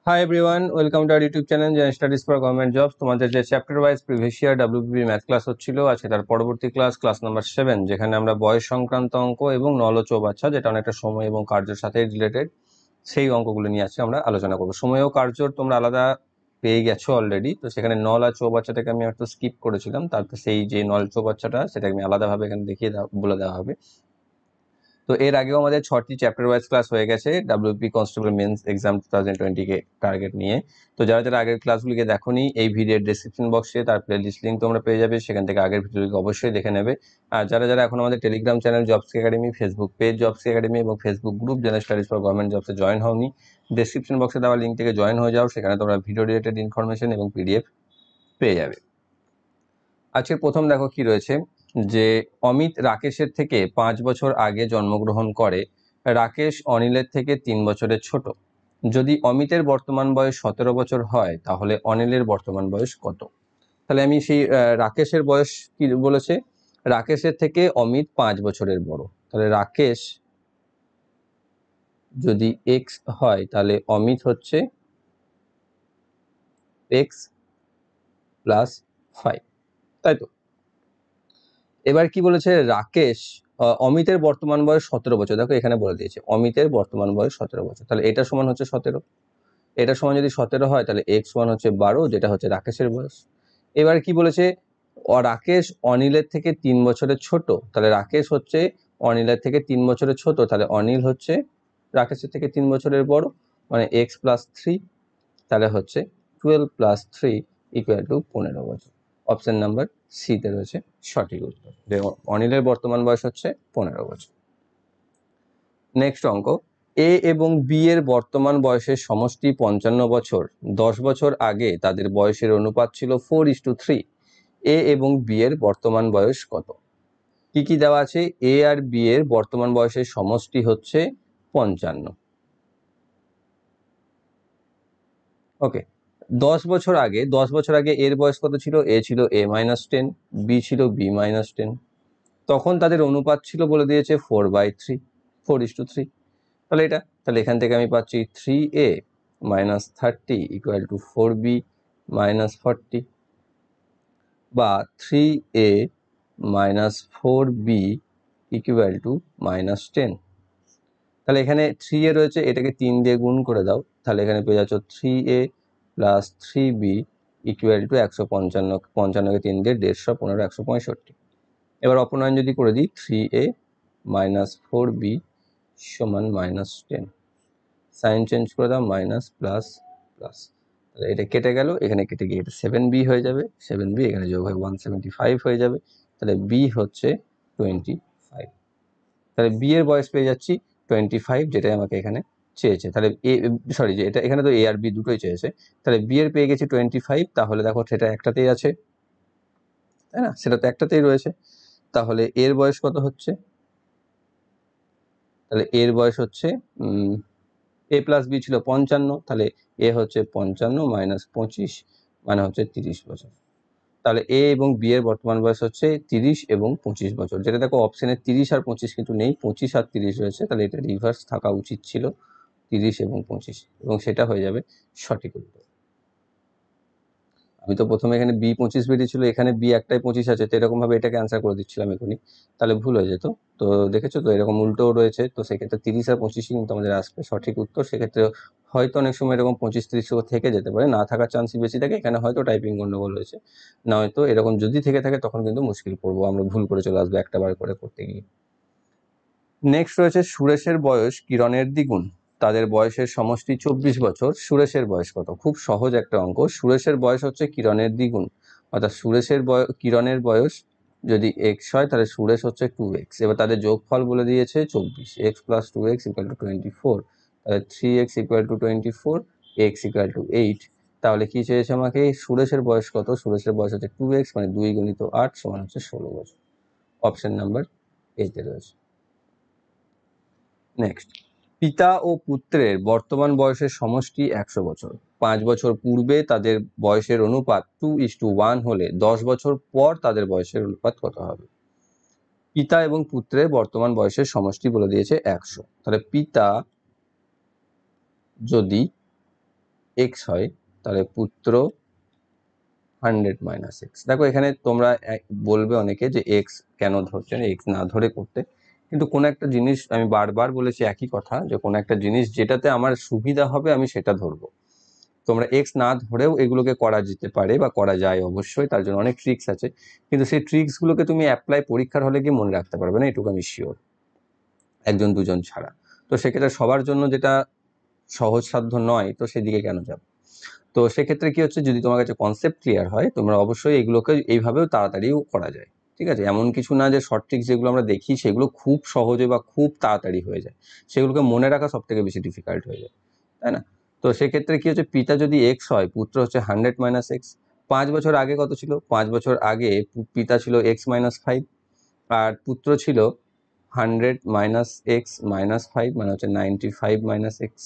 Hi everyone, welcome to our YouTube channel Jan Studies for Government Jobs। তোমাদের যে chapter wise previous year WPB math class হচ্ছিল, আজকে তার পরবর্তী class number 7, যেখানে আমরা বয়স সংক্রান্ত অঙ্ক এবং নল ও চৌবাচ্চা, যেটা অনেকটা সময় এবং কার্যের সাথে রিলেটেড, সেই অঙ্কগুলো নিয়ে আজকে আমরা আলোচনা করবো। সময় ও কার্য তোমরা আলাদা পেয়ে গেছো অলরেডি, তো সেখানে নল আর চৌবাচ্চাটাকে আমি একটু স্কিপ করেছিলাম, তারপর সেই যে নল চৌবাচ্চাটা সেটাকে আমি আলাদাভাবে এখানে বলে দেওয়া হবে। তো এর আগেও আমাদের 6টি চ্যাপ্টার ওয়াইজ ক্লাস হয়ে গেছে ডাব্লিউপি কনস্টেবল মেন্স এক্সাম 2020 কে টার্গেট নিয়ে। তো যারা যারা আগের ক্লাসগুলিকে দেখোনি, এই ভিডিওর ডেসক্রিপশন বক্সে তার প্লেলিস্ট লিঙ্ক তোমরা পেয়ে যাবে, সেখান থেকে আগের ভিডিওগুলিকে অবশ্যই দেখে নেবে। আর যারা যারা এখন আমাদের Telegram channel jobs academy, Facebook page jobs academy এবং Facebook group general studies for government জবসে জয়েন হওনি, ডেসক্রিপশন বক্সে দেওয়া লিঙ্ক থেকে জয়েন হয়ে যাও, সেখানে তোমরা ভিডিও রিলেটেড ইনফরমেশন এবং পিডিএফ পেয়ে যাবে। আজকের প্রথম দেখো কি রয়েছে, যে অমিত রাকেশের থেকে 5 বছর আগে জন্মগ্রহণ করে। রাকেশ অনিলের থেকে 3 বছরের ছোট। যদি অমিতের বর্তমান বয়স 17 বছর হয়, তাহলে অনিলের বর্তমান বয়স কত? তাহলে আমি সেই রাকেশের বয়স কি বলেছে, রাকেশের থেকে অমিত 5 বছরের বড়। তাহলে রাকেশ যদি এক্স হয়, তাহলে অমিত হচ্ছে এক্স প্লাস 5, তাই তো? এবার কি বলেছে, রাকেশ অমিতের বর্তমান বয়স 17 বছর। দেখো এখানে বলে দিয়েছে অমিতের বর্তমান বয়স 17 বছর, তাহলে এটা সমান হচ্ছে 17। এটা সমান যদি 17 হয়, তাহলে এক্স সমান হচ্ছে 12, যেটা হচ্ছে রাকেশের বয়স। এবার কি বলেছে, রাকেশ অনিলের থেকে 3 বছরের ছোট। তাহলে রাকেশ হচ্ছে অনিলের থেকে 3 বছরের ছোট, তাহলে অনিল হচ্ছে রাকেশের থেকে 3 বছরের বড়, মানে এক্স প্লাস 3, তাহলে হচ্ছে 12 প্লাস 3 ইকুয়াল টু 15 বছর। অপশন নাম্বার সিতে রয়েছে সঠিক উত্তর, যে অনিলের বর্তমান বয়স হচ্ছে 15 বছর। নেক্সট অঙ্ক, এ এবং বি এর বর্তমান বয়সের সমষ্টি 55 বছর। 10 বছর আগে তাদের বয়সের অনুপাত ছিল 4:3। এ এবং বি এর বর্তমান বয়স কত? কি কি দেওয়া আছে, এ আর বি এর বর্তমান বয়সের সমষ্টি হচ্ছে 55। ওকে, 10 বছর আগে এর বয়স কত ছিল? এ ছিল a-10, বি ছিল b-10। তখন তাদের অনুপাত ছিল, বলে দিয়েছে 4/3, 4:3। তাহলে এখান থেকে আমি পাচ্ছি 3a - 30 ইকুয়াল টু 4b - 40, বা 3a - 4b ইকুয়াল টু -10। তাহলে এখানে 3a রয়েছে, এটাকে 3 দিয়ে গুণ করে দাও, তাহলে এখানে পেয়ে যাচ্ছ 3a plus 3b equal to 155। 55কে 3 দিয়ে 150, 15, 165। এবার অপনয়ন যদি করে দিই, 3a - 4b সমান -10। সাইন চেঞ্জ করে দাও, মাইনাস প্লাস প্লাস, তাহলে এটা কেটে গেল, এখানে কেটে গিয়ে এটা 7b হয়ে যাবে, 7b এখানে যোগ হয়ে 175 হয়ে যাবে, তাহলে বি হচ্ছে 25। তাহলে বি এর বয়স পেয়ে যাচ্ছি 25, যেটাই আমাকে এখানে চেয়েছে। তাহলে যে এটা এখানে তো এ আর বি দুটোই চেয়েছে, তাহলে বি এর পেয়ে গেছি 25। তাহলে দেখো সেটা একটাতেই আছে, তাই না? সেটা তো একটাতেই রয়েছে। তাহলে এর বয়স কত হচ্ছে? তাহলে এর বয়স হচ্ছে এ প্লাস বি ছিল 55, তাহলে এ হচ্ছে 55 - 25, মানে হচ্ছে 30 বছর। তাহলে এ এবং বি এর বর্তমান বয়স হচ্ছে 30 এবং 25 বছর। যেটা দেখো অপশনে 30 আর 25 কিন্তু নেই, 25 আর 30 রয়েছে, তাহলে এটা রিভার্স থাকা উচিত ছিল, 30 এবং 25, এবং সেটা হয়ে যাবে সঠিক উত্তর। আমি তো প্রথমে এখানে b25 বেরিয়েছিল, এখানে বি একটাই 25 আছে, তো এরকম ভাবে এটাকে অ্যান্সার করে দিচ্ছিলাম এখনই, তাহলে ভুল হয়ে যেত। তো দেখেছো তো, এরকম উল্টোও রয়েছে, তো সেক্ষেত্রে 30 আর 25 কিন্তু আমাদের আসবে সঠিক উত্তর। সেক্ষেত্রে হয়তো অনেক সময় এরকম 25-30 থেকে যেতে পারে, না থাকার চান্সই বেশি থাকে। এখানে হয়তো টাইপিং গন্ডগোল হয়েছে, না হয়তো এরকম যদি থেকে থাকে তখন কিন্তু মুশকিল পড়বো, আমরা ভুল করে চলে আসবো একটা বার করে করতে গিয়ে। নেক্সট রয়েছে, সুরেশের বয়স কিরণের দ্বিগুণ। তাদের বয়সের সমষ্টি 24 বছর। সুরেশের বয়স কত? খুব সহজ একটা অঙ্ক। সুরেশের বয়স হচ্ছে কিরণের দ্বিগুণ, অর্থাৎ কিরণের বয়স যদি এক্স হয়, তাহলে সুরেশ হচ্ছে 2x। এবার তাদের যোগফল বলে দিয়েছে 24, x + 2x = 24, তাহলে 3x = 24, x = 8। তাহলে কি চেয়েছে আমাকে, সুরেশের বয়স কত? সুরেশের বয়স হচ্ছে 2x, মানে 2 × 8 সমান হচ্ছে 16 বছর। অপশন নাম্বার এতে রয়েছে। নেক্সট, পিতা ও পুত্রের বর্তমান বয়সের সমষ্টি 100 বছর। 5 বছর পূর্বে তাদের বয়সের অনুপাত 2:1 হলে 10 বছর পর তাদের বয়সের অনুপাত কত হবে? পিতা এবং পুত্রের বর্তমান বয়সের সমষ্টি বলে দিয়েছে 100। তাহলে পিতা যদি এক্স হয় তাহলে পুত্র 100 মাইনাস এক্স। দেখো এখানে তোমরা বলবে অনেকে যে এক্স কেন ধরছেন, এক্স না ধরে করতে, কিন্তু কোনো একটা জিনিস আমি বারবার বলেছি একই কথা, যে কোনো একটা জিনিস যেটাতে আমার সুবিধা হবে আমি সেটা ধরবো। তোমরা এক্স না ধরেও এগুলোকে করা যেতে পারে বা করা যায় অবশ্যই, তার জন্য অনেক ট্রিক্স আছে, কিন্তু সেই ট্রিক্সগুলোকে তুমি অ্যাপ্লাই পরীক্ষার হলে গিয়ে মনে রাখতে পারবে না, এটুকু আমি শিওর, একজন দুজন ছাড়া। তো সেক্ষেত্রে সবার জন্য যেটা সহজসাধ্য নয়, তো সেদিকে কেন যাব। তো সেক্ষেত্রে কি হচ্ছে, যদি তোমার কাছে কনসেপ্ট ক্লিয়ার হয়, তোমরা অবশ্যই এগুলোকে এইভাবেও তাড়াতাড়িও করা যায়। ঠিক আছে, এমন কিছু না যে শর্ট ট্রিক্স যেগুলো আমরা দেখি সেগুলো খুব সহজে বা খুব তাড়াতাড়ি হয়ে যায়, সেগুলোকে মনে রাখা সব থেকে বেশি ডিফিকাল্ট হয়ে যায়, তাই না। তো সেক্ষেত্রে কি হচ্ছে, পিতা যদি এক্স হয়, পুত্র হচ্ছে 100 মাইনাস এক্স। 5 বছর আগে কত ছিল, 5 বছর আগে পিতা ছিল এক্স মাইনাস 5 আর পুত্র ছিল 100 মাইনাস এক্স মাইনাস 5, মানে হচ্ছে 95 মাইনাস এক্স।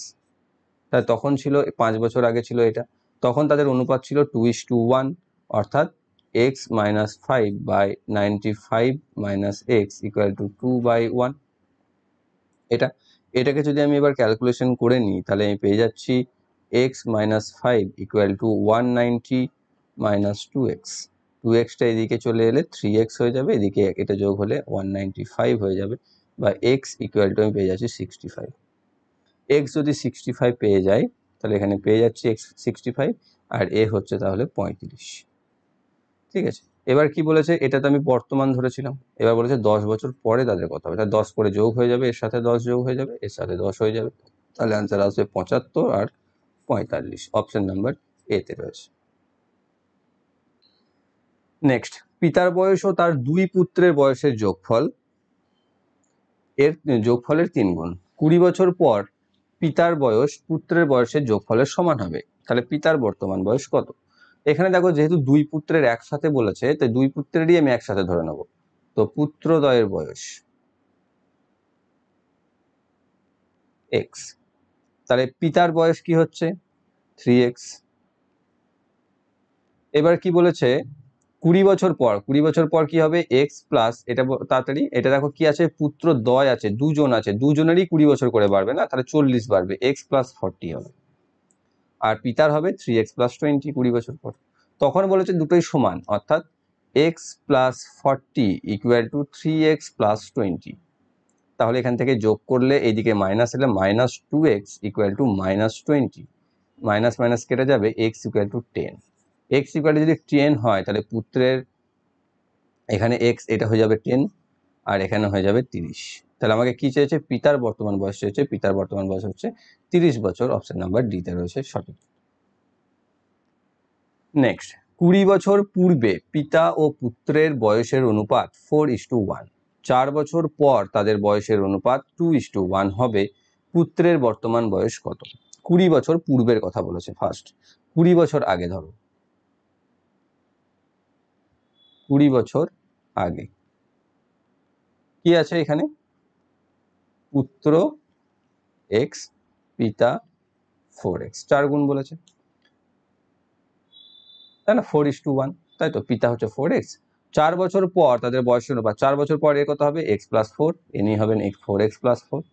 তাই তখন ছিল 5 বছর আগে ছিল এটা, তখন তাদের অনুপাত ছিল 2:1, অর্থাৎ x minus 5 by 95 minus x equal to 2/1। এটাকে যদি আমি এবার ক্যালকুলেশন করে নিই, তাহলে আমি পেয়ে যাচ্ছি x minus 5 equal to 190 minus 2x। 2xটা এদিকে চলে এলে 3x হয়ে যাবে, এদিকে এটা যোগ হলে 195 হয়ে যাবে, বা এক্স ইকুয়াল টু আমি পেয়ে যাচ্ছি 65। এক্স যদি 65 পেয়ে যায়, তাহলে এখানে পেয়ে যাচ্ছি এক্স 65, আর এ হচ্ছে তাহলে 35। ঠিক আছে, এবার কি বলেছে, এটা তো আমি বর্তমান ধরেছিলাম, এবার বলেছে 10 বছর পরে তাদের কথা হবে, তাহলে 10 করে যোগ হয়ে যাবে, এর সাথে 10 যোগ হয়ে যাবে, এর সাথে 10 হয়ে যাবে, তাহলে অ্যান্সার আসবে 75 আর 45। অপশন নাম্বার এতে রয়েছে। নেক্সট, পিতার বয়স ও তার দুই পুত্রের বয়সের যোগফল, এর যোগফলের 3 গুণ। 20 বছর পর পিতার বয়স পুত্রের বয়সের যোগফলের সমান হবে, তাহলে পিতার বর্তমান বয়স কত। এখানে দেখো যেহেতু দুই পুত্রের একসাথে বলেছে, তাই দুই পুত্রেরই আমি একসাথে ধরে নেব। তো পুত্রদ্বয়ের বয়স এক্স, তাহলে পিতার বয়স কি হচ্ছে 3x। এবার কি বলেছে, 20 বছর পর, 20 বছর পর কি হবে, এক্স প্লাস, এটা তাড়াতাড়ি, এটা দেখো কি আছে, পুত্র দ্বয় আছে, দুজন আছে, দুজনেরই 20 বছর করে বাড়বে না, তাহলে 40 বাড়বে, এক্স প্লাস 40 হবে, আর পিতার হবে 3x প্লাস 20 20 বছর পর। তখন বলেছে দুটোই সমান, অর্থাৎ x plus 40 equal to 3x plus 20। তাহলে এখান থেকে যোগ করলে এইদিকে মাইনাস এলে minus 2x equal to minus 20, minus minus কেটে যাবে, x equal two 10। X equal two যদি 10 হয়, তাহলে পুত্রের এখানে এক্স এটা হয়ে যাবে 10, আর এখানে হয়ে যাবে 30। তাহলে আমাকে কি চেয়েছে, পিতার বর্তমান বয়স চেয়েছে, পিতার বর্তমান বয়স হচ্ছে 30 বছর। অপশন নাম্বার ডিতে রয়েছে সঠিক। নেক্সট, 20 বছর পূর্বে পিতা ও পুত্রের বয়সের অনুপাত 4:1। 4 বছর পর তাদের বয়সের অনুপাত 2:1 হবে, পুত্রের বর্তমান বয়স কত। 20 বছর পূর্বের কথা বলেছে ফার্স্ট, 20 বছর আগে ধরো, 20 বছর আগে কি আছে এখানে, পুত্র এক্স, পিতা 4x, 4 গুণ বলেছে, তাই না, 4:1, তাই তো, পিতা হচ্ছে 4x। 4 বছর পর তাদের বয়সের অনুপাত, 4 বছর পর এর কত হবে, x প্লাস 4, ইনি হবেন 4x প্লাস 4।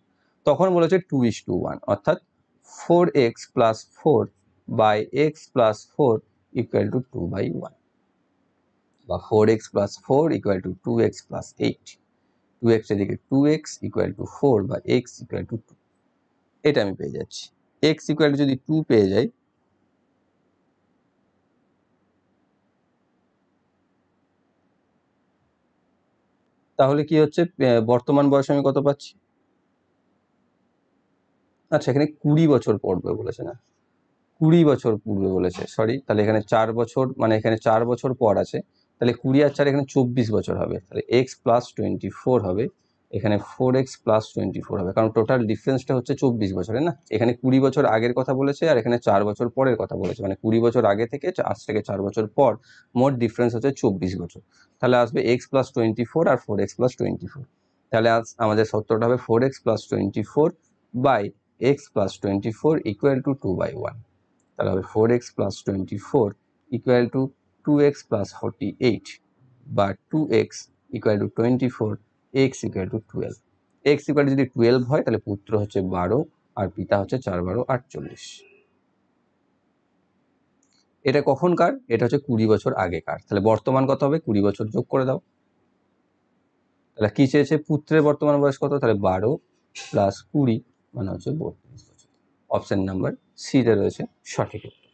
তখন বলেছে 2:1, অর্থাৎ 4x plus 4 by x plus 4 equal to 2/1, বা 4x plus 4 equal two 2x plus 8। 2x এদিকে 2x ইকুয়াল টু 4 বা x ইকুয়াল টু 2, এটা আমি পেয়ে যাচ্ছি। x ইকুয়াল টু যদি 2 পেয়ে যাই, তাহলে কি হচ্ছে, বর্তমান বয়স আমি কত পাচ্ছি, আচ্ছা এখানে 20 বছর পড়বে বলেছে না, 20 বছর পূর্বে বলেছে, সরি, তাহলে এখানে 4 বছর, মানে এখানে 4 বছর পর আছে, তাহলে 20 আর 4 এখানে 24 বছর হবে, তাহলে x প্লাস 24 হবে, এখানে 4x প্লাস 24 হবে, কারণ টোটাল ডিফারেন্সটা হচ্ছে 24 বছরের না, এখানে 20 বছর আগের কথা বলেছে, আর এখানে 4 বছর পরের কথা বলেছে, মানে 20 বছর আগে থেকে আজ থেকে 4 বছর পর মোট ডিফারেন্স হচ্ছে 24 বছর। তাহলে আসবে x প্লাস 24 আর 4x প্লাস 24, তাহলে আজ আমাদের সত্যটা হবে 4x plus 24 by x plus 24 equal to 2/1। তাহলে হবে 4x plus 24 equal two 2x plus 48, বা 2x equal to 24, x equal to 12। x equal to যদি 12 হয়, তাহলে পুত্র হচ্ছে 12 আর পিতা হচ্ছে 4 12 48। এটা কখনকার? এটা হচ্ছে 20 বছর আগেকার। তাহলে বর্তমান কত হবে? 20 বছর যোগ করে দাও। তাহলে কি চেয়েছে? পুত্রের বর্তমান বয়স কত? তাহলে 12 প্লাস 20 মানে হচ্ছে 32 বছর। অপশন নাম্বার সি তে রয়েছে সঠিক উত্তর।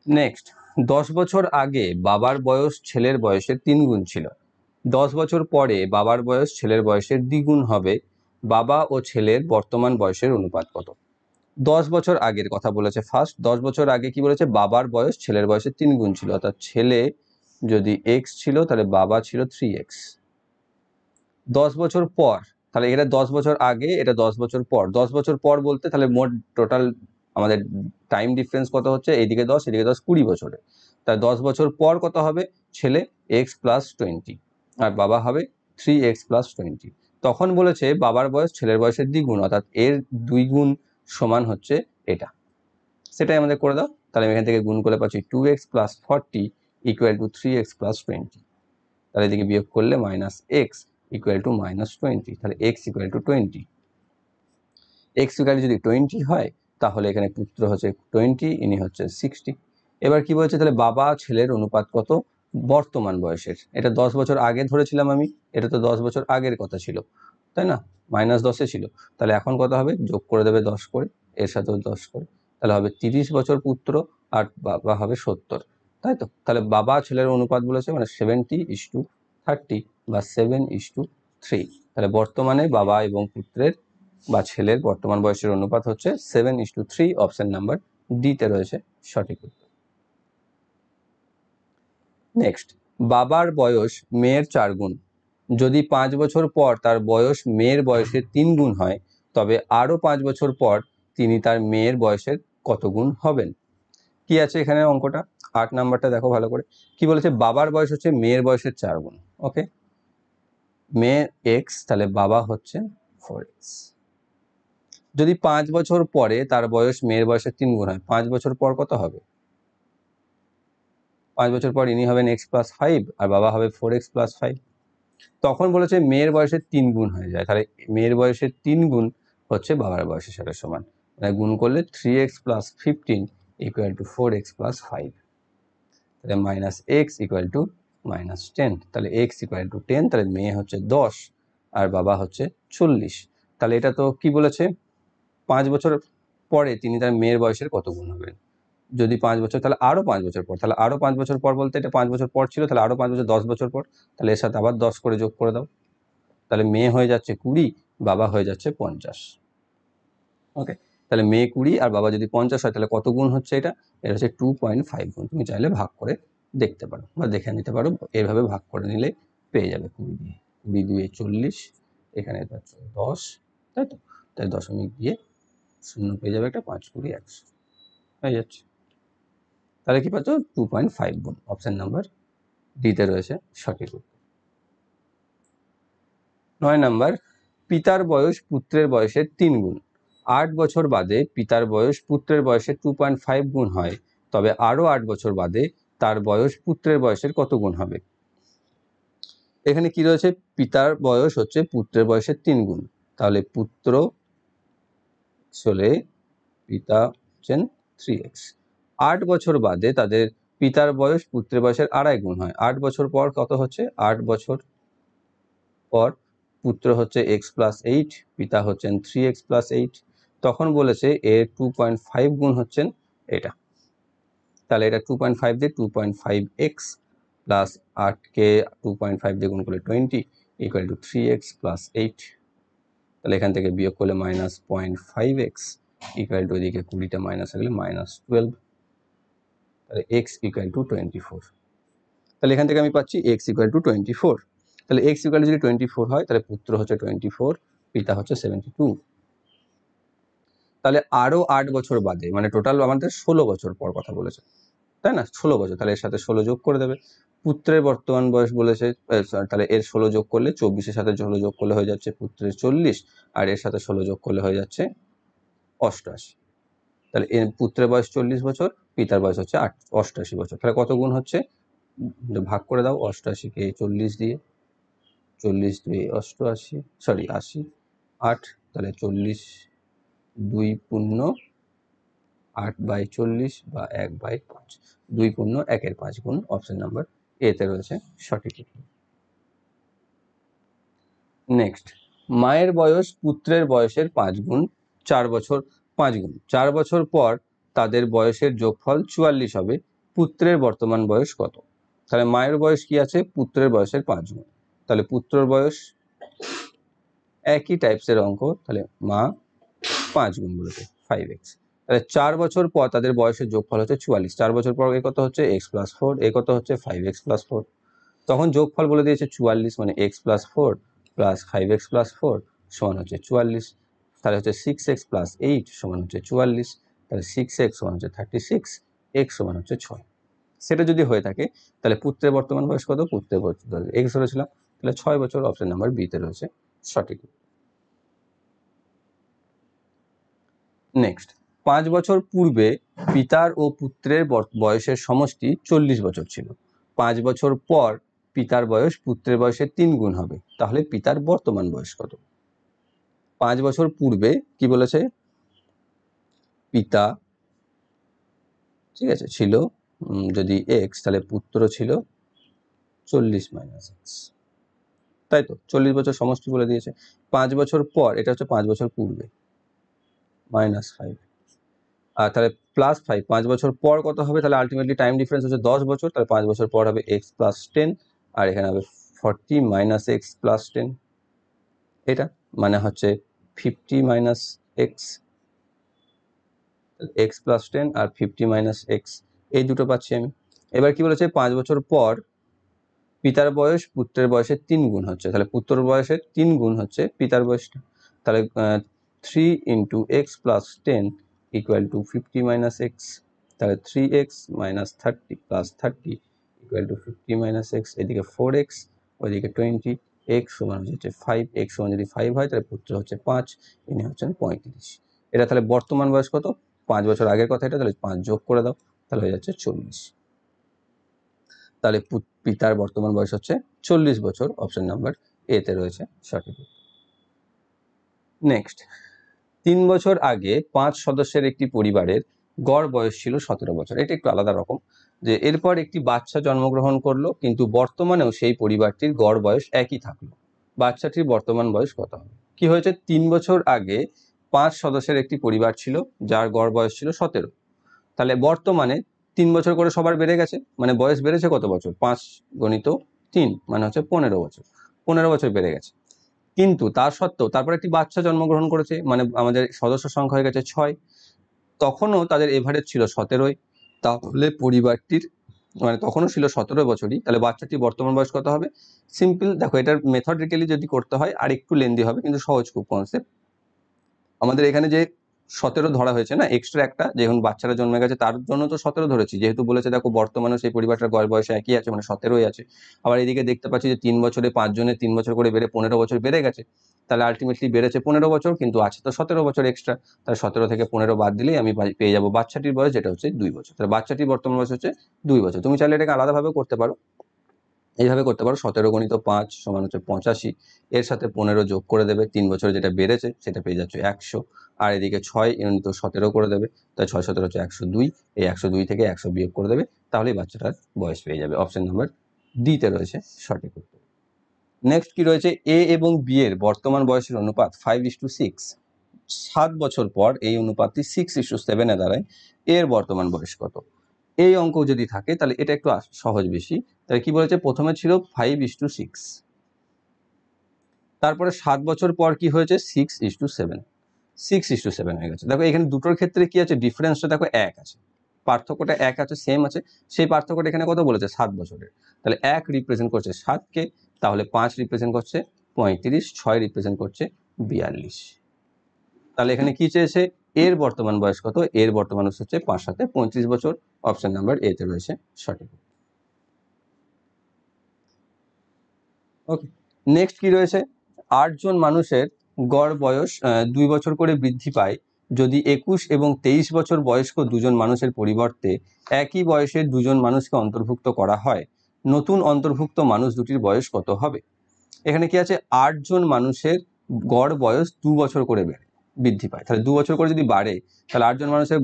নেক্সট, 10 বছর আগে বাবার বয়স ছেলের বয়সের 3 গুণ ছিল। 10 বছর পরে বাবার বয়স ছেলের বয়সের দ্বিগুণ হবে। বাবা ও ছেলের বর্তমান বয়সের অনুপাত কত? 10 বছর আগের কথা বলেছে ফার্স্ট। 10 বছর আগে কি বলেছে? বাবার বয়স ছেলের বয়সের 3 গুণ ছিল, অর্থাৎ ছেলে যদি x ছিল তাহলে বাবা ছিল 3x। 10 বছর পর, তাহলে এটা 10 বছর আগে, এটা 10 বছর পর। 10 বছর পর বলতে তাহলে মোট টোটাল আমাদের টাইম ডিফারেন্স কত হচ্ছে? এইদিকে 10 এদিকে 10, 20 বছরে। তাহলে 10 বছর পর কত হবে? ছেলে x প্লাস 20 আর বাবা হবে 3x প্লাস 20। তখন বলেছে বাবার বয়স ছেলের বয়সের দ্বিগুণ, অর্থাৎ এর 2 গুণ সমান হচ্ছে এটা। সেটাই আমাদের করে দাও। তাহলে আমি এখান থেকে গুণ করে পাচ্ছি 2x plus 40 equal to 3x plus 20। তাহলে এদিকে বিয়োগ করলে minus x equal to minus 20। তাহলে x equal to 20। x equal যদি 20 হয় তাহলে এখানে পুত্র হচ্ছে 20, ইনি হচ্ছে 60। এবার কি বলছে? তাহলে বাবা ছেলের অনুপাত কত বর্তমান বয়সের? এটা 10 বছর আগে ধরেছিলাম আমি, এটা তো 10 বছর আগের কথা ছিল, তাই না? -10 ছিল। তাহলে এখন কত হবে? যোগ করে দেবে 10 করে, এর সাথেও 10 করে, তাহলে হবে 30 বছর পুত্র আর বাবা হবে 70, তাই তো? তাহলে বাবা ছেলের অনুপাত বলেছে মানে 70:30 বা 7:3। তাহলে বর্তমানে বাবা এবং পুত্রের বা ছেলের বর্তমান বয়সের অনুপাত হচ্ছে 7:3। অপশন নাম্বার ডি তে রয়েছে সঠিক উত্তর। নেক্সট, বাবার বয়স মেয়ের 4 গুণ। যদি 5 বছর পর তার বয়স মেয়ের বয়সের 3 গুণ হয়, তবে আরো 5 বছর পর তিনি তার মেয়ের বয়সের কত গুণ হবেন? কি আছে এখানে অঙ্কটা? 8 নাম্বারটা দেখো ভালো করে। কি বলেছে? বাবার বয়স হচ্ছে মেয়ের বয়সের 4 গুণ। ওকে, মেয়ে x, তাহলে বাবা হচ্ছে 4x। যদি 5 বছর পরে তার বয়স মেয়ের বয়সের 3 গুণ হয়, 5 বছর পর কত হবে? 5 বছর পর ইনি হবেন x প্লাস 5 আর বাবা হবে 4x প্লাস 5। তখন বলেছে মেয়ের বয়সের 3 গুণ হয়ে যায়, তাহলে মেয়ের বয়সের 3 গুণ হচ্ছে বাবার বয়সের সাথে সমান। তাহলে গুণ করলে 3x plus 15 equal to 4x plus 5। তাহলে minus x equal two minus 10। তাহলে x ইকুয়াল টু 10, তাহলে মেয়ে হচ্ছে 10 আর বাবা হচ্ছে 40। তাহলে এটা তো কি বলেছে? 5 বছর পরে তিনি তার মেয়ের বয়সের কত গুণ হবেন? যদি 5 বছর, তাহলে আরো 5 বছর পর, তাহলে আরো 5 বছর পর বলতে এটা 5 বছর পর ছিল, তাহলে আরো 5 বছর 10 বছর পর। তাহলে এর সাথে আবার 10 করে যোগ করে দাও। তাহলে মেয়ে হয়ে যাচ্ছে 20, বাবা হয়ে যাচ্ছে 50। ওকে, তাহলে মেয়ে 20 আর বাবা যদি 50 হয় তাহলে কত গুণ হচ্ছে এটা? এটা হচ্ছে 2.5 গুণ। তুমি চাইলে ভাগ করে দেখতে পারো বা দেখে নিতে পারো, এইভাবে ভাগ করে নিলে পেয়ে যাবে 20 দিয়ে। 20 দিয়ে 40, এখানে পাচ্ছ 10, তাই তো? তাই দশমিক দিয়ে শূন্য পেয়ে যাবে একটা, 5 20 100 হয়ে যাচ্ছে। তাহলে কি পাচ্ছ? 2.5 গুণ। অপশন নাম্বার ডিতে রয়েছে সঠিক উত্তর। 9 নাম্বার, পিতার বয়স পুত্রের বয়সের 3 গুণ। 8 বছর বাদে পিতার বয়স পুত্রের বয়সের 2.5 গুণ হয়, তবে আরো 8 বছর বাদে তার বয়স পুত্রের বয়সের কত গুণ হবে? এখানে কি রয়েছে? পিতার বয়স হচ্ছে পুত্রের বয়সের 3 গুণ, তাহলে পুত্র চলে পিতা হচ্ছেন 3x। 8 বছর বাদে তাদের পিতার বয়স পুত্রের বয়সের 2.5 গুণ হয়। 8 বছর পর কত হচ্ছে? 8 বছর পর পুত্র হচ্ছে x প্লাস 8, পিতা হচ্ছেন 3x প্লাস 8। তখন বলেছে এর 2.5 গুণ হচ্ছেন এটা। তাহলে এটা 2.5 দিয়ে 2.5x প্লাস 8কে 2.5 দিয়ে গুণ করলে 20 ইকুয়াল টু 3x প্লাস 8। তাহলে এখান থেকে বিয়োগ করলে মাইনাস 0.5x ইকুয়াল টু, এদিকে 20টা মাইনাস হয়ে গেলে মাইনাস 12। তাহলে x ইকুয়াল টু 24। তাহলে এখান থেকে আমি পাচ্ছি x ইকুয়াল টু 24। তাহলে x ইকুয়াল যদি 24 হয় তাহলে পুত্র হচ্ছে 24, পিতা হচ্ছে 72। তাহলে আরো 8 বছর বাদে, মানে টোটাল আমাদের 16 বছর পর কথা বলেছে, তাই না? 16 বছর, তাহলে এর সাথে 16 যোগ করে দেবে। পুত্রের বর্তমান বয়স বলেছে, তাহলে এর 16 যোগ করলে 24-এর সাথে 16 যোগ করলে হয়ে যাচ্ছে পুত্রের 40, আর এর সাথে 16 যোগ করলে হয়ে যাচ্ছে 88। তাহলে এর পুত্রের বয়স 40 বছর, পিতার বয়স হচ্ছে 88 বছর। তাহলে কত গুণ হচ্ছে? ভাগ করে দাও 88কে 40 দিয়ে, 40 2 88, সরি 80, 8, তাহলে 40 2 পূর্ণ 8/40 বা 1/5, 2 পূর্ণ 1/5 গুণ, অপশন নাম্বার এতে রয়েছে সঠিক উত্তর। নেক্সট, মায়ের বয়স পুত্রের বয়সের 5 গুণ, 4 বছর 5 গুণ, 4 বছর পর তাদের বয়সের যোগফল 44 হবে, পুত্রের বর্তমান বয়স কত? তাহলে মায়ের বয়স কি আছে? পুত্রের বয়সের 5 গুণ, তাহলে পুত্রের বয়স একই টাইপসের অঙ্ক, তাহলে মা 5 গুণ বলেছে 5x, তাহলে 4 বছর পর তাদের বয়সের যোগফল হচ্ছে 44, 4 বছর পর এ কত হচ্ছে x + 4, এ কত হচ্ছে 5x + 4, তখন যোগফল বলে দিয়েছে 44, মানে x + 4 + 5x + 4 সমান হচ্ছে 44, তাহলে হচ্ছে 6x + 8 সমান হচ্ছে 44, তাহলে 6x সমান হচ্ছে 36, x সমান হচ্ছে 6। সেটা যদি হয়ে থাকে তাহলে পুত্রের বর্তমান বয়স কত? পুত্রের বর্তমান x ধরেছিলাম, তাহলে 6 বছর, অপশন নাম্বার বি তে রয়েছে সঠিক। নেক্সট, 5 বছর পূর্বে পিতার ও পুত্রের বয়সের সমষ্টি 40 বছর ছিল, 5 বছর পর পিতার বয়স পুত্রের বয়সের 3 গুণ হবে, তাহলে পিতার বর্তমান বয়স কত? 5 বছর পূর্বে কি বলেছে? পিতা, ঠিক আছে, ছিল যদি x, তাহলে পুত্র ছিল 40 - x, তাই তো 40 বছর সমষ্টি বলে দিয়েছে। 5 বছর পর, এটা হচ্ছে 5 বছর পূর্বে, -5, আর তাহলে +5, 5 বছর পর কত হবে? তাহলে আলটিমেটলি টাইম ডিফারেন্স হচ্ছে 10 বছর, তাহলে 5 বছর পর হবে x + 10, আর এখানে হবে 40 - x + 10, এটা মানে হচ্ছে 50 - x, x + 10 আর 50 - x, এই দুটো পাচ্ছি আমি। এবার কি বলেছে? 5 বছর পর পিতার বয়স পুত্রের বয়সের 3 গুণ হচ্ছে, তাহলে পুত্রের বয়সের 3 গুণ হচ্ছে পিতার বয়সটা, তাহলে 3 × x + 10 = 50 - x, তাহলে 3x - 30 + 30 = 50 - x, এদিকে 4x, ওইদিকে 20, x সমান হচ্ছে 5, x সমান যদি 5 হয় তাহলে পুত্র হচ্ছে 5, ইনি হচ্ছেন 35। এটা তাহলে বর্তমান বয়স কত? 5 বছর আগের কথা এটা, তাহলে 5 যোগ করে দাও, তাহলে হয়ে যাচ্ছে 40, তাহলে পিতার বর্তমান বয়স হচ্ছে 40 বছর, অপশন নাম্বার এ তে রয়েছে সঠিক। নেক্সট, 3 বছর আগে 5 সদস্যের একটি পরিবারের গড় বয়স ছিল 17 বছর, এটা একটু আলাদা রকম, যে এরপর একটি বাচ্চা জন্মগ্রহণ করলো কিন্তু বর্তমানেও সেই পরিবারটির গড় বয়স একই থাকলো, বাচ্চাটির বর্তমান বয়স কত হবে? কি হয়েছে? 3 বছর আগে 5 সদস্যের একটি পরিবার ছিল যার গড় বয়স ছিল 17, তাহলে বর্তমানে 3 বছর করে সবার বেড়ে গেছে, মানে বয়স বেড়েছে কত বছর? 5 × 3 মানে হচ্ছে 15 বছর, 15 বছর বেড়ে গেছে, কিন্তু তার সত্ত্বেও তারপর একটি বাচ্চা জন্মগ্রহণ করেছে, মানে আমাদের সদস্য সংখ্যা হয়ে গেছে 6, তখনও তাদের এভারেজ ছিল 17, তাহলে পরিবারটির মানে তখনও ছিল 17 বছরই, তাহলে বাচ্চাটির বর্তমান বয়স কত হবে? সিম্পল দেখো, এটার মেথডিক্যালি যদি করতে হয় আর একটু লেন্দি হবে, কিন্তু সহজ খুব কনসেপ্ট। আমাদের এখানে যে 17 ধরা হয়েছে না, এক্সট্রা একটা, যখন বাচ্চারা জন্মে গেছে তার জন্য তো 17 ধরেছি, যেহেতু বলেছে দেখো বর্তমানে সেই পরিবারটার গড় বয়স একই আছে, মানে 17ই আছে। আবার এদিকে দেখতে পাচ্ছি যে 3 বছরে 5 জনের 3 বছর করে বেড়ে 15 বছর বেড়ে গেছে, তাহলে আলটিমেটলি বেড়েছে 15 বছর, কিন্তু আছে তো 17 বছর এক্সট্রা, তাহলে 17 থেকে 15 বাদ দিলেই আমি পেয়ে যাবো বাচ্চাটির বয়স, যেটা হচ্ছে 2 বছর, তাহলে বাচ্চাটির বর্তমান বয়স হচ্ছে 2 বছর। তুমি চাইলে এটাকে আলাদাভাবে করতে পারো, এইভাবে করতে পারো, 17 × 5 সমান হচ্ছে 85, এর সাথে 15 যোগ করে দেবে, 3 বছরে যেটা বেড়েছে সেটা পেয়ে যাচ্ছে 100, আর এদিকে 6 × 17 করে দেবে, তাই 6 × 17 হচ্ছে 102, এই 102 থেকে 100 বিয়োগ করে দেবে, তাহলেই বাচ্চাটার বয়স পেয়ে যাবে, অপশন নাম্বার ডি তে রয়েছে সঠিক উত্তর। নেক্সট কি রয়েছে? এ এবং বি এর বর্তমান বয়সের অনুপাত 5:6, 7 বছর পর এই অনুপাতটি 6:7 দাঁড়ায়, এর বর্তমান বয়স কত? এই অঙ্ক যদি থাকে তাহলে এটা একটু সহজ বেশি, তাহলে কি বলেছে? প্রথমে ছিল 5:6, তারপরে 7 বছর পর কি হয়েছে? 6:7, 6:7 হয়ে গেছে। দেখো এখানে দুটোর ক্ষেত্রে কি আছে? ডিফারেন্সটা দেখো 1 আছে, পার্থক্যটা 1 আছে, সেম আছে, সেই পার্থক্যটা এখানে কত বলেছে? 7 বছরের, তাহলে 1 রিপ্রেজেন্ট করছে 7কে, তাহলে 5 রিপ্রেজেন্ট করছে 35, 6 রিপ্রেজেন্ট করছে 42, তাহলে এখানে কি চেয়েছে? এর বর্তমান বয়স কত? এর বর্তমান বয়স হচ্ছে 5 × 7 = 35 বছর, অপশন নাম্বার এ তে রয়েছে সঠিক। ওকে, নেক্সট কি রয়েছে? 8 জন মানুষের গড় বয়স 2 বছর করে বৃদ্ধি পায় যদি 21 এবং 23 বছর বয়স্ক দুজন মানুষের পরিবর্তে একই বয়সের দুজন মানুষকে অন্তর্ভুক্ত করা হয়, নতুন অন্তর্ভুক্ত মানুষ দুটির বয়স কত হবে? এখানে কি আছে? 8 জন মানুষের গড় বয়স 2 বছর করে বৃদ্ধি পায়। তাহলে 2 বছর করে যদি বাড়ে তাহলে 8 জন মানুষের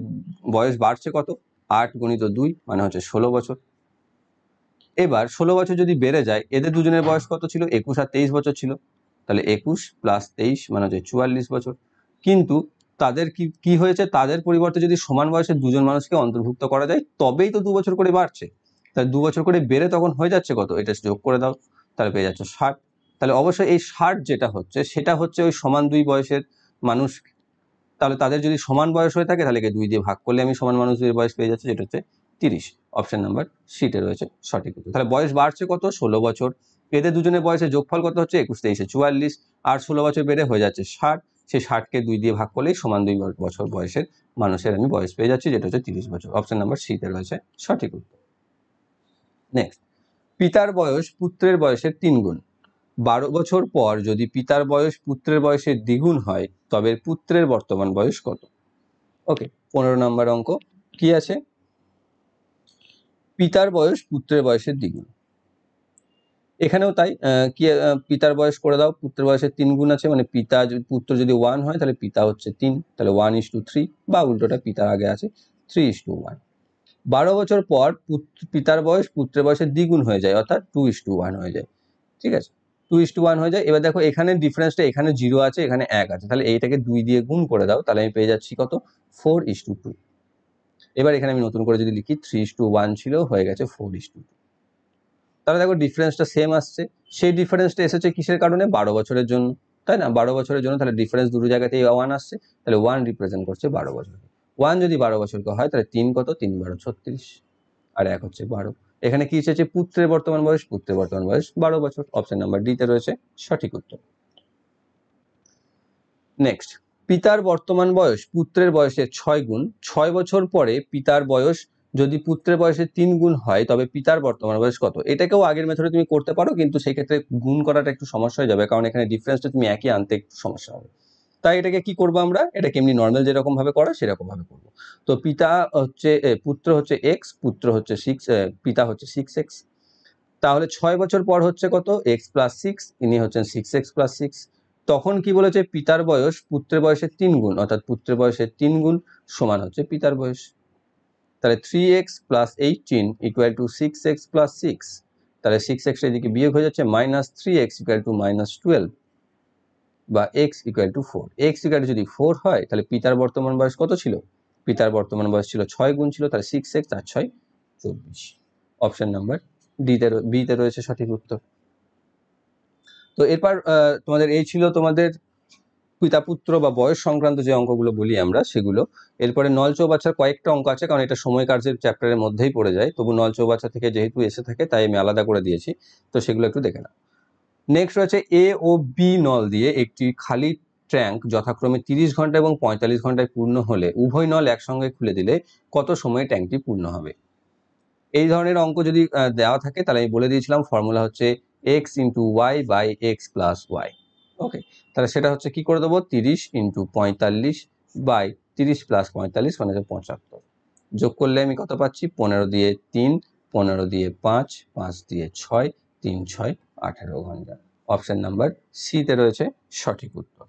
বয়স বাড়ছে কত? 8 গুণিত 2 মানে হচ্ছে 16 বছর। এবার 16 বছর যদি বেড়ে যায়, এদের দুজনের বয়স কত ছিল? 21 আর 23 বছর ছিল। তাহলে 21 প্লাস 23 মানে হচ্ছে 44 বছর। কিন্তু তাদের কি হয়েছে? তাদের পরিবর্তে যদি সমান বয়সের দুজন মানুষকে অন্তর্ভুক্ত করা যায় তবেই তো 2 বছর করে বাড়ছে। তাহলে 2 বছর করে বেড়ে তখন হয়ে যাচ্ছে কত? এটা যোগ করে দাও, তাহলে পেয়ে যাচ্ছে 60। তাহলে অবশ্যই এই 60 যেটা হচ্ছে সেটা হচ্ছে ওই সমান 2 বয়সের মানুষ। তাহলে তাদের যদি সমান বয়স হয়ে থাকে তাহলে 2 দিয়ে ভাগ করলে আমি সমান মানুষদের বয়স পেয়ে যাচ্ছি, যেটা হচ্ছে 30। অপশন নাম্বার সিতে রয়েছে সঠিক উত্তর। তাহলে বয়স বাড়ছে কত? 16 বছর। এদের দুজনের বয়সের যোগফল কত হচ্ছে? 21 23 44, আর 16 বছর বেড়ে হয়ে যাচ্ছে 60। সেই 60কে 2 দিয়ে ভাগ করলেই সমান 2 বছর বয়সের মানুষের আমি বয়স পেয়ে যাচ্ছি, যেটা হচ্ছে 30 বছর। অপশন নাম্বার সিতে রয়েছে সঠিক উত্তর। নেক্সট, পিতার বয়স পুত্রের বয়সের 3 গুণ। 12 বছর পর যদি পিতার বয়স পুত্রের বয়সের দ্বিগুণ হয় তবে পুত্রের বর্তমান বয়স কত? ওকে, 15 নম্বর অঙ্ক কি আছে? পিতার বয়স পুত্রের বয়সের দ্বিগুণ। এখানেও তাই, পিতার বয়স করে দাও, পুত্রের বয়সের 3 গুণ আছে, মানে পুত্র যদি 1 হয় তাহলে পিতা হচ্ছে 3, তাহলে 1:3, বা উল্টোটা পিতার আগে আছে 3:1। 12 বছর পর পিতার বয়স পুত্রের বয়সের দ্বিগুণ হয়ে যায়, অর্থাৎ 2:1 হয়ে যায়। ঠিক আছে, 2:1 হয়ে যায়। এবার দেখো এখানে ডিফারেন্সটা, এখানে 0 আছে, এখানে 1 আছে, তাহলে এইটাকে 2 দিয়ে গুণ করে দাও, তাহলে আমি পেয়ে যাচ্ছি কত? 4:2। এবার এখানে আমি নতুন করে যদি লিখি 3:1 ছিল, হয়ে গেছে 4:2। তাহলে দেখো ডিফারেন্সটা সেম আসছে। সেই ডিফারেন্সটা এসেছে কিসের কারণে? 12 বছরের জন্য, তাই না? 12 বছরের জন্য, তাহলে ডিফারেন্স দুটো জায়গাতেই 1 আসছে, তাহলে 1 রিপ্রেজেন্ট করছে 12 বছর। 1 যদি 12 বছরকে হয় তাহলে 3 কত? 3 12 36, আর 1 হচ্ছে 12। এখানে কি এসেছে? পুত্রের বর্তমান বয়স, পুত্রের বর্তমান বয়স 12 বছর। অপশন নাম্বার ডি তে রয়েছে সঠিক উত্তর। নেক্সট, পিতার বর্তমান বয়স পুত্রের বয়সের 6 গুণ। 6 বছর পরে পিতার বয়স যদি পুত্রের বয়সের 3 গুণ হয় তবে পিতার বর্তমান বয়স কত? এটাকেও আগের মেথডে তুমি করতে পারো, কিন্তু সেই ক্ষেত্রে গুণ করাটা একটু সমস্যা হয়ে যাবে, কারণ এখানে ডিফারেন্সটা তুমি একই আনতে একটু সমস্যা হবে। তাই এটাকে কি করবো আমরা? এটাকে এমনি নর্মাল যেরকম ভাবে করা সেরকম ভাবে করবো। তো পিতা হচ্ছে পুত্র হচ্ছে এক্স, পুত্র হচ্ছে 6, পিতা হচ্ছে 6x। তাহলে 6 বছর পর হচ্ছে কত? x প্লাস 6, ইনি হচ্ছেন 6x প্লাস 6। তখন কি বলেছে? পিতার বয়স পুত্রের বয়সের 3 গুণ, অর্থাৎ পুত্রের বয়সের 3 গুণ সমান হচ্ছে পিতার বয়স। তাহলে 3x plus 18 equal to 6x plus 6। তাহলে 6x এদিকে বিয়োগ হয়ে যাচ্ছে, minus 3x equal to minus 12, বা x equal to 4। x equal to যদি 4 হয় তাহলে পিতার বর্তমান বয়স কত ছিল? পিতার বর্তমান বয়স ছিল 6 গুণ ছিল, তাহলে 6x আর 6 24। অপশন নাম্বার বি তে রয়েছে সঠিক উত্তর। তো এরপর তোমাদের এই ছিল তোমাদের পিতা পুত্র বা বয়স সংক্রান্ত যে অঙ্কগুলো বলি আমরা সেগুলো। এরপরে নল চৌবাচ্চার কয়েকটা অঙ্ক আছে, কারণ এটা সময় কার্যের চ্যাপ্টারের মধ্যেই পড়ে যায়, তবু নল চৌবাচ্চা থেকে যেহেতু এসে থাকে তাই আমি আলাদা করে দিয়েছি, তো সেগুলো একটু দেখে নাও। নেক্সট রয়েছে এ ও বি নল দিয়ে একটি খালি ট্যাঙ্ক যথাক্রমে 30 ঘন্টা এবং 45 ঘন্টায় পূর্ণ হলে উভয় নল একসঙ্গে খুলে দিলে কত সময়ে ট্যাঙ্কটি পূর্ণ হবে? এই ধরনের অঙ্ক যদি দেওয়া থাকে তাহলে আমি বলে দিয়েছিলাম ফর্মুলা হচ্ছে x into y by x plus y. Okay, তাহলে সেটা হচ্ছে কি করে দেবো? 30 ইন্টু 45 বাই 30 প্লাস 45 মানে 75। যোগ করলে আমি কত পাচ্ছি? 15 দিয়ে 3, 15 দিয়ে 5, 5 দিয়ে 6, 3 6 18 ঘন্টা। অপশন নাম্বার সি তে রয়েছে সঠিক উত্তর।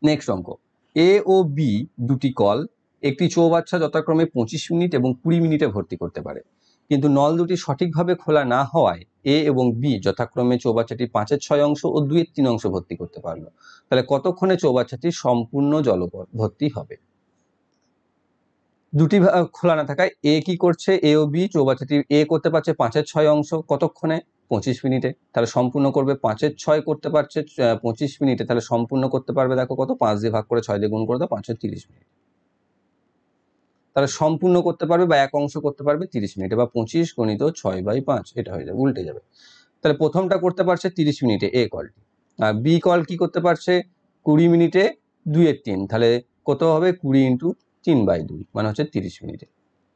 নেক্সট অঙ্ক, এ ও বি দুটি কল একটি চৌবাচ্চা যথাক্রমে 25 মিনিট এবং 20 মিনিটে ভর্তি করতে পারে, কিন্তু নল দুটি সঠিকভাবে খোলা না হওয়ায় এ এবং বি যথাক্রমে চৌবাচ্চাটি 5/6 অংশ ও 2/3 অংশ ভর্তি করতে পারলো। তাহলে কতক্ষণে চৌবাচ্চাটি সম্পূর্ণ জল ভর্তি হবে? দুটি খোলা না থাকায় এ কি করছে? এ ও বি চৌবাচ্চাটি এ করতে পারছে 5/6 অংশ কতক্ষণে? 25 মিনিটে। তাহলে সম্পূর্ণ করবে 5/6 করতে পারছে 25 মিনিটে, তাহলে সম্পূর্ণ করতে পারবে দেখো কত? 5 দিয়ে ভাগ করে 6 দিয়ে গুণ করে দাও, 530 মিনিট। তাহলে সম্পূর্ণ করতে পারবে বা এক অংশ করতে পারবে 30 মিনিটে, বা 25 গুণিত 6/5 এটা হয়ে যাবে, উল্টে যাবে। তাহলে প্রথমটা করতে পারছে 30 মিনিটে এ কলটি, আর বি কল কি করতে পারছে? 20 মিনিটে 2/3, তাহলে কত হবে? 20 ইন্টু 3/2 মানে হচ্ছে 30 মিনিটে।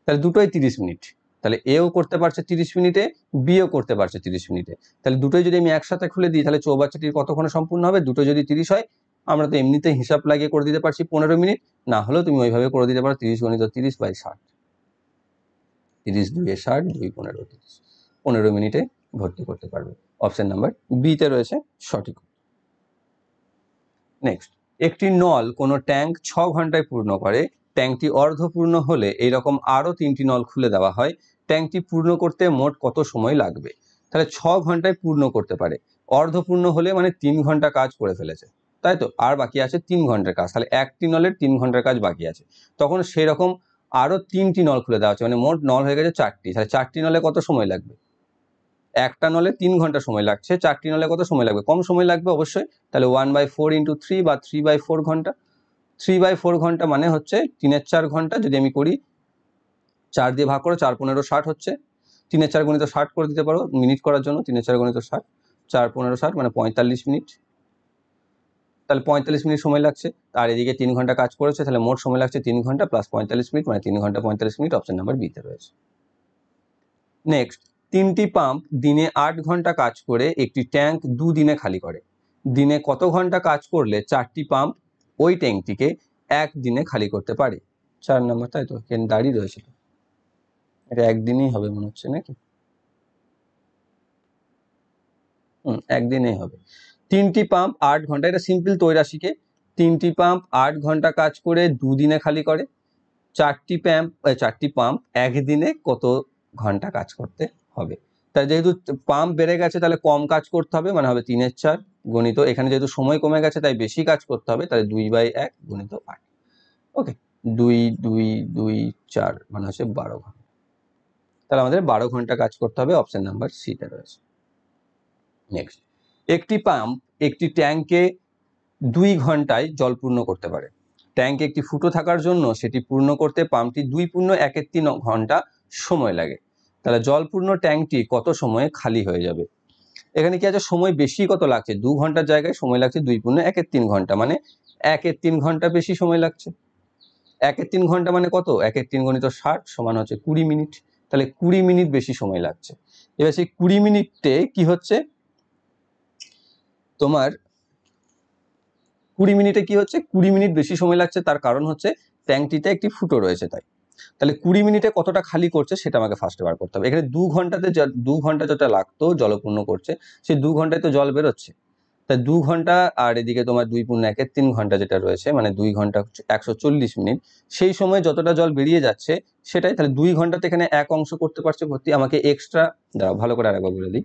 তাহলে দুটোই 30 মিনিট। তাহলে এও করতে পারছে 30 মিনিটে, বিও করতে পারছে 30 মিনিটে। তাহলে দুটোই যদি আমি একসাথে খুলে দিই তাহলে চৌবাচ্চাটি কতক্ষণে সম্পূর্ণ হবে? দুটো যদি 30 হয়, আমরা তো এমনিতে হিসাব লাগিয়ে করে দিতে পারছি 15 মিনিট, না হলেও তুমি ওইভাবে করে দিতে পারো 30 গুণিত 30/60। 30 2 60, 2 15 30, 15 মিনিটে ভর্তি করতে পারবে। অপশন নাম্বার বি তে রয়েছে সঠিক। নেক্সট, একটি নল কোনো ট্যাঙ্ক 6 ঘন্টায় পূর্ণ করে, ট্যাঙ্কটি অর্ধপূর্ণ হলে এইরকম আরো 3টি নল খুলে দেওয়া হয়, ট্যাঙ্কটি পূর্ণ করতে মোট কত সময় লাগবে? তাহলে 6 ঘন্টায় পূর্ণ করতে পারে, অর্ধপূর্ণ হলে মানে 3 ঘন্টা কাজ করে ফেলেছে, তাই তো, আর বাকি আছে 3 ঘন্টার কাজ, তাহলে একটি নলের 3 ঘন্টার কাজ বাকি আছে। তখন সেরকম আরো 3টি নল খুলে দেওয়া হচ্ছে, মানে মোট নল হয়ে গেছে 4টি, তাহলে 4টি নলে কত সময় লাগবে? একটা নলে 3 ঘন্টা সময় লাগছে, 4টি নলে কত সময় লাগবে? কম সময় লাগবে অবশ্যই, তাহলে 1/4 × 3 বা 3/4 ঘন্টা। 3/4 ঘন্টা মানে হচ্ছে 3-এর 4 ঘন্টা, যদি আমি করি 4 দিয়ে ভাগ করো, 4 15 60 হচ্ছে, 3-এর 4 গুণিত 60 করে দিতে পারো মিনিট করার জন্য, 3-এর 4 গুণিত 60, 4 15 60 মানে 45 মিনিট, তাহলে 45 মিনিট সময় লাগছে। আর এদিকে 3 ঘন্টা কাজ করেছে, তাহলে মোট সময় লাগছে 3 ঘন্টা প্লাস 45 মিনিট, মানে 3 ঘন্টা 45 মিনিট, অপশন নাম্বার বিতে রয়েছে। নেক্সট, 3টি পাম্প দিনে 8 ঘন্টা কাজ করে একটি ট্যাঙ্ক 2 দিনে খালি করে, দিনে কত ঘন্টা কাজ করলে 4টি পাম্প ওই ট্যাঙ্কটিকে 1 দিনে খালি করতে পারে? 4 নম্বর, তাই তো, কেন দাঁড়িয়ে রয়েছে তো, এটা একদিনেই হবে মনে হচ্ছে নাকি? একদিনেই হবে। 3টি পাম্প 8 ঘন্টা, এটা সিম্পল তৈরাশিকে, 3টি পাম্প 8 ঘন্টা কাজ করে 2 দিনে খালি করে, 4টি পাম্প একদিনে কত ঘন্টা কাজ করতে হবে? তাই যেহেতু পাম্প বেড়ে গেছে তাহলে কম কাজ করতে হবে, মানে হবে 3-এর 4 গণিত, এখানে যেহেতু সময় কমে গেছে তাই বেশি কাজ করতে হবে, তাহলে 2/1 গুণিত 8। ওকে, 2 2 2 4 মানে হচ্ছে 12 ঘন্টা, তাহলে আমাদের 12 ঘন্টা কাজ করতে হবে, অপশন নাম্বার সিতে রয়েছে। নেক্সট, একটি পাম্প একটি ট্যাঙ্কে 2 ঘন্টায় জল পূর্ণ করতে পারে, ট্যাঙ্কে একটি ফুটো থাকার জন্য সেটি পূর্ণ করতে পাম্পটি 2 পূর্ণ 1/3 ঘন্টা সময় লাগে, তাহলে জল পূর্ণ ট্যাঙ্কটি কত সময়ে খালি হয়ে যাবে? এখানে কি আছে, সময় বেশি কত লাগছে, 2 ঘন্টার জায়গায় সময় লাগছে 2 পূর্ণ 1/3 ঘন্টা, মানে 1/3 ঘন্টা বেশি সময় লাগছে। 1/3 ঘন্টা মানে কত, 1/3 গুণিত 60 সমান হচ্ছে 20 মিনিট, তাহলে 20 মিনিট বেশি সময় লাগছে। এবার সেই 20 মিনিটে কি হচ্ছে তোমার, 20 মিনিটে কি হচ্ছে, 20 মিনিট বেশি সময় লাগছে, তার কারণ হচ্ছে ট্যাঙ্কটিতে একটি ফুটো রয়েছে তাই। তাহলে 20 মিনিটে কতটা খালি করছে সেটা আমাকে ফার্স্টে বার করতে হবে। এখানে 2 ঘন্টাতে 2 ঘন্টা যেটা লাগতো জলপূর্ণ করছে, সেই 2 ঘন্টায় তো জল বেরোচ্ছে, তাই 2 ঘন্টা আর এদিকে তোমার 2 পূর্ণ 1/3 ঘন্টা যেটা রয়েছে, মানে 2 ঘন্টা 140 মিনিট, সেই সময় যতটা জল বেরিয়ে যাচ্ছে সেটাই, তাহলে 2 ঘন্টাতে এখানে এক অংশ করতে পারছে ভর্তি, আমাকে এক্সট্রা দাঁড়াও ভালো করে আরেকবার বলে দিই,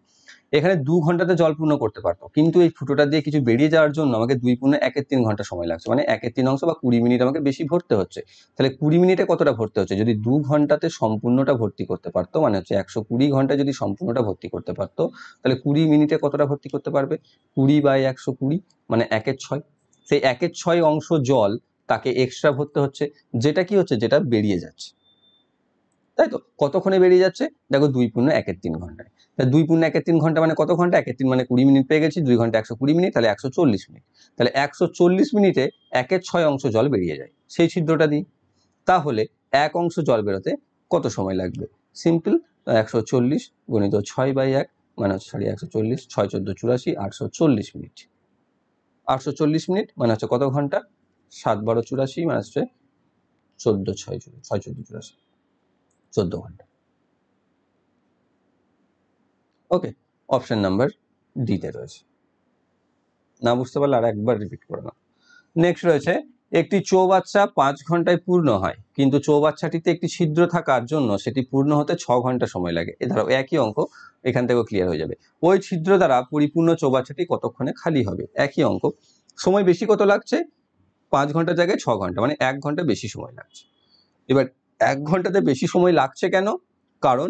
এখানে 2 ঘন্টাতে জল পূর্ণ করতে পারতো, কিন্তু এই ফুটোটা দিয়ে কিছু বেরিয়ে যাওয়ার জন্য আমাকে 2 পূর্ণ 1/3 ঘন্টা সময় লাগছে, মানে 1/3 অংশ বা 20 মিনিট আমাকে বেশি ভরতে হচ্ছে। তাহলে 20 মিনিটে কতটা ভরতে হচ্ছে, যদি 2 ঘন্টাতে সম্পূর্ণটা ভর্তি করতে পারতো, মানে হচ্ছে 120 ঘন্টা যদি সম্পূর্ণটা ভর্তি করতে পারতো, তাহলে 20 মিনিটে কতটা ভর্তি করতে পারবে, 20/120 মানে 1/6, সেই 1/6 অংশ জল তাকে এক্সট্রা ভরতে হচ্ছে, যেটা কি হচ্ছে, যেটা বেরিয়ে যাচ্ছে, তাই তো। কতক্ষণে বেরিয়ে যাচ্ছে, দেখো 2 পূর্ণ 1/3 ঘন্টায়, তাহলে 2 পূর্ণ 1/3 ঘন্টা মানে কত ঘন্টা, 1/3 মানে 20 মিনিট পেয়ে গেছি, 2 ঘন্টা 120 মিনিট, তাহলে 140 মিনিট, তাহলে 140 মিনিটে 1/6 অংশ জল বেরিয়ে যায় সেই ছিদ্রটা দিই, তাহলে 1 অংশ জল বেরোতে কত সময় লাগবে? সিম্পল, 140 গুণিত 6/1 মানে হচ্ছে 140, 6 14 84, 840 মিনিট, 840 মিনিট মানে হচ্ছে কত ঘন্টা, 7 12 84 মানে হচ্ছে 14 6 6 14 84, 14 ঘন্টা। ওকে, অপশন নাম্বার ডিতে রয়েছে। না বুঝতে পারলে আর একবার রিপিট করে নাও। নেক্সট রয়েছে, একটি চৌবাচ্চা 5 ঘন্টায় পূর্ণ হয়, কিন্তু চৌবাচ্চাটিতে একটি ছিদ্র থাকার জন্য সেটি পূর্ণ হতে 6 ঘন্টা সময় লাগে। এ ধরো একই অঙ্ক, এখান থেকেও ক্লিয়ার হয়ে যাবে। ওই ছিদ্র দ্বারা পরিপূর্ণ চৌবাচ্চাটি কতক্ষণে খালি হবে? একই অঙ্ক, সময় বেশি কত লাগছে, 5 ঘন্টার জায়গায় 6 ঘন্টা, মানে 1 ঘন্টা বেশি সময় লাগছে। এবার 1 ঘন্টাতে বেশি সময় লাগছে কেন, কারণ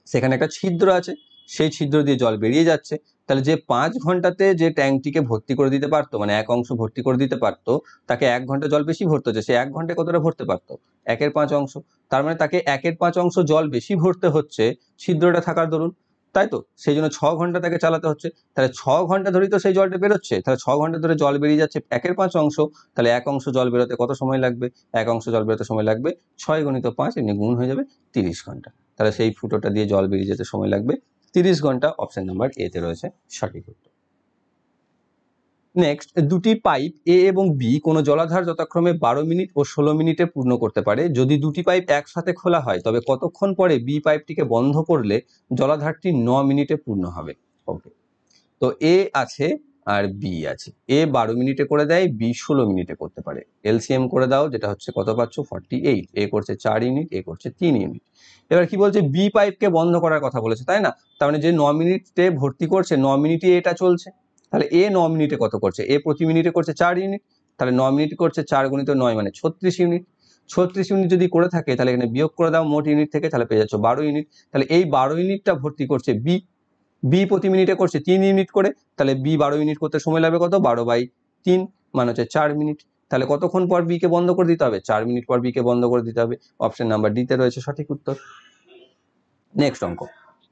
সেখানে একটা ছিদ্র আছে, সেই ছিদ্র দিয়ে জল বেরিয়ে যাচ্ছে, তাহলে যে 5 ঘন্টাতে যে ট্যাঙ্কটিকে ভর্তি করে দিতে পারতো, মানে এক অংশ ভর্তি করে দিতে পারতো, তাকে 1 ঘন্টা জল বেশি ভরতে হচ্ছে, সে 1 ঘন্টায় কতটা ভরতে পারতো, 1/5 অংশ, তার মানে তাকে 1/5 অংশ জল বেশি ভরতে হচ্ছে ছিদ্রটা থাকার দরুন, তাই তো, সেই জন্য 6 ঘন্টা তাকে চালাতে হচ্ছে, তাহলে 6 ঘন্টা ধরেই তো সেই জলটা বেরোচ্ছে, তাহলে 6 ঘন্টা ধরে জল বেরিয়ে যাচ্ছে 1/5 অংশ, তাহলে 1 অংশ জল বেরোতে কত সময় লাগবে, 1 অংশ জল বেরোতে সময় লাগবে 6 গুণিত 5, এমনি গুণ হয়ে যাবে 30 ঘন্টা, তাহলে সেই ফুটোটা দিয়ে জল বেরিয়ে যেতে সময় লাগবে 30 ঘন্টা, অপশন নাম্বার এ তে রয়েছে সঠিক উত্তর। নেক্সট, দুটি পাইপ এ এবং বি কোনো জলাধার যথাক্রমে 12 মিনিট ও 16 মিনিটে পূর্ণ করতে পারে, যদি দুটি পাইপ একসাথে খোলা হয় তবে কতক্ষণ পরে বি পাইপটিকে বন্ধ করলে জলাধারটি 9 মিনিটে পূর্ণ হবে? ওকে, তো এ আছে আর বি আছে। এ 12 মিনিটে করে দেয়, বি 16 মিনিটে করতে পারে। এলসিএম করে দাও, যেটা হচ্ছে কত পাচ্ছ 48। এ করছে 4 ইউনিট, এ করছে 3 ইউনিট। এবার কি বলছে, বি পাইপকে বন্ধ করার কথা বলেছে, তাই না? তার মানে যে 9 মিনিটে ভর্তি করছে 9 মিনিটে এটা চলছে, তাহলে এ 9 মিনিটে কত করছে, এ প্রতি মিনিটে করছে 4 ইউনিট, তাহলে 9 মিনিট করছে 4 গুণিত 9 মানে 36 ইউনিট। 36 ইউনিট যদি করে থাকে তাহলে এখানে বিয়োগ করে দাও মোট ইউনিট থেকে, তাহলে পেয়ে যাচ্ছ 12 ইউনিট। তাহলে এই 12 ইউনিটটা ভর্তি করছে বি, বি প্রতি মিনিটে করছে 3 ইউনিট করে, তাহলে বি 12 ইউনিট করতে সময় লাগবে কত, 12/3 মানে হচ্ছে 4 মিনিট। তাহলে কতক্ষণ পর বি কে বন্ধ করে দিতে হবে, 4 মিনিট পর বি কে বন্ধ করে দিতে হবে। অপশন নাম্বার ডি তে রয়েছে সঠিক উত্তর। নেক্সট অঙ্ক,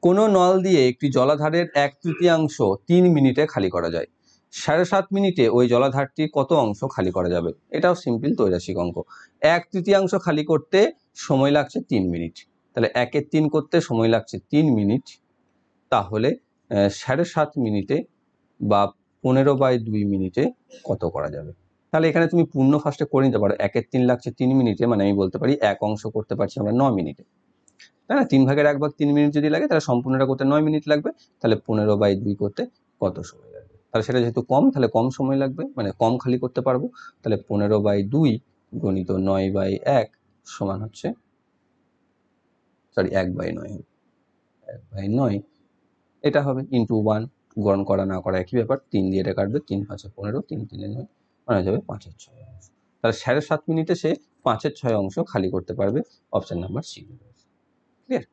কোন নল দিয়ে একটি জলাধারের 1/3 3 মিনিটে খালি করা যায়, 7.5 মিনিটে ওই জলাধারটির কত অংশ খালি করা যাবে? এটাও সিম্পল ত্রৈরাশিক অঙ্ক। 1/3 খালি করতে সময় লাগছে 3 মিনিট, তাহলে 1/3 করতে সময় লাগছে 3 মিনিট, তাহলে 7.5 মিনিটে বা 15/2 মিনিটে কত করা যাবে? তাহলে এখানে তুমি পূর্ণ ফার্স্টে করে নিতে পারো, 1/3 লাগছে 3 মিনিটে, মানে আমি বলতে পারি এক অংশ করতে পারছি আমরা 9 মিনিটে, তাই না? 3/1 3 মিনিট যদি লাগে তাহলে সম্পূর্ণটা করতে 9 মিনিট লাগবে, তাহলে 15/2 করতে কত সময় লাগবে? তাহলে সেটা যেহেতু কম, তাহলে কম সময় লাগবে, মানে কম খালি করতে পারবো, তাহলে 15/2 গুণিত 9/1 সমান হচ্ছে, সরি 1/9, 1/9 এটা হবে ইন্টু 1, গণন করা না করা একই ব্যাপার, 3 দিয়ে এটা কাটবে, 3 5 15, 3 3 9 মানে হয়ে যাবে 5/6 অংশ। তাহলে 7.5 মিনিটে সে 5/6 অংশ খালি করতে পারবে। Option number C. ক্লিয়ার?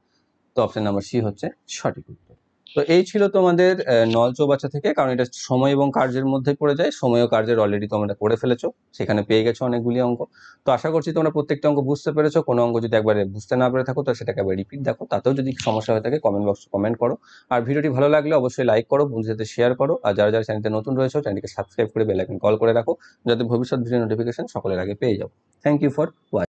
তো অপশন নাম্বার সি হচ্ছে সঠিক উত্তর। তো এই ছিল তোমাদের নল চৌবাচ্চা থেকে, কারণ এটা সময় এবং কার্যের মধ্যে পড়ে যায়, সময় ও কার্যের অলরেডি তোমরা করে ফেলেছো, সেখানে পেয়ে গেছো অনেকগুলি অঙ্ক। তো আশা করছি তোমরা প্রত্যেকটা অঙ্ক বুঝতে পেরেছো। কোনো অঙ্ক যদি একবারে বুঝতে না পেরে থাকো তো সেটাকে একবার রিপিট দেখো, তাতেও যদি সমস্যা হয়ে থাকে কমেন্ট বক্সে কমেন্ট করো। আর ভিডিওটি ভালো লাগলে অবশ্যই লাইক করো, বন্ধুদের সাথে শেয়ার করো, আর যারা যারা চ্যানেলতে নতুন রয়েছে চ্যানেলটিকে সাবস্ক্রাইব করে বেল আইকন কল করে রাখো, যাতে ভবিষ্যৎ ভিডিও নোটিফিকেশন সকলের আগে পেয়ে যাও। Thank you for watching.